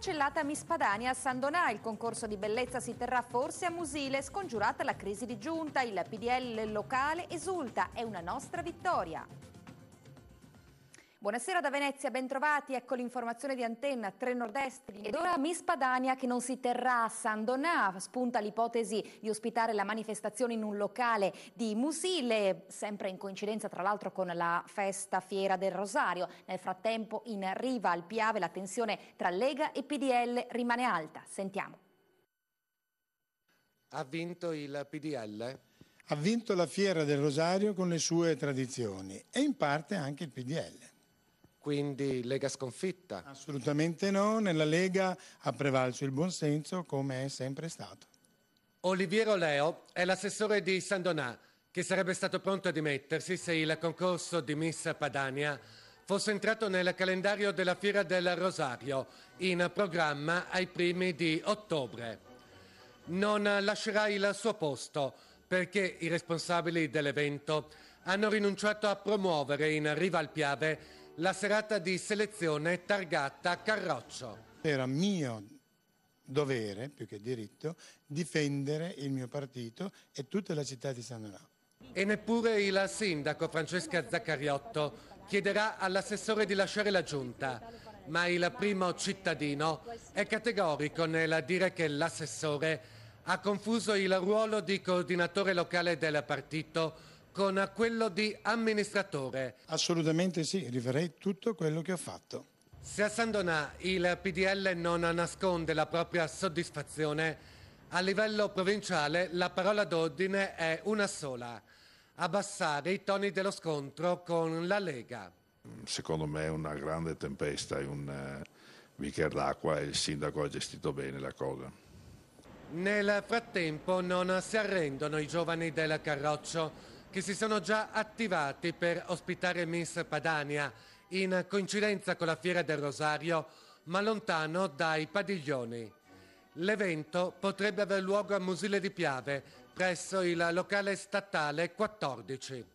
cancellata Miss Padania a San Donà. Il concorso di bellezza si terrà forse a Musile. Scongiurata la crisi di giunta, il PDL locale esulta. È una nostra vittoria. Buonasera da Venezia, bentrovati. Ecco l'informazione di Antenna 3 Nord-Est. Ed ora Miss Padania che non si terrà a San Donà. Spunta l'ipotesi di ospitare la manifestazione in un locale di Musile, sempre in coincidenza tra l'altro con la festa Fiera del Rosario. Nel frattempo in riva al Piave la tensione tra Lega e PDL rimane alta. Sentiamo. Ha vinto il PDL? Ha vinto la Fiera del Rosario con le sue tradizioni e in parte anche il PDL. Quindi Lega sconfitta? Assolutamente no, nella Lega ha prevalso il buonsenso come è sempre stato. Oliviero Leo è l'assessore di San Donà, che sarebbe stato pronto a dimettersi se il concorso di Miss Padania fosse entrato nel calendario della Fiera del Rosario, in programma ai primi di ottobre. Non lascerà il suo posto perché i responsabili dell'evento hanno rinunciato a promuovere in riva al Piave la serata di selezione targata Carroccio. Era mio dovere, più che diritto, difendere il mio partito e tutta la città di San Donà. E neppure il sindaco Francesca Zaccariotto chiederà all'assessore di lasciare la giunta, ma il primo cittadino è categorico nel dire che l'assessore ha confuso il ruolo di coordinatore locale del partito con quello di amministratore. Assolutamente sì, rifarei tutto quello che ho fatto. Se a San Donà il PDL non nasconde la propria soddisfazione, a livello provinciale la parola d'ordine è una sola: abbassare i toni dello scontro con la Lega. Secondo me è una grande tempesta in un bicchiere d'acqua e il sindaco ha gestito bene la cosa. Nel frattempo non si arrendono i giovani del Carroccio, che si sono già attivati per ospitare Miss Padania in coincidenza con la Fiera del Rosario, ma lontano dai padiglioni. L'evento potrebbe aver luogo a Musile di Piave, presso il locale statale 14.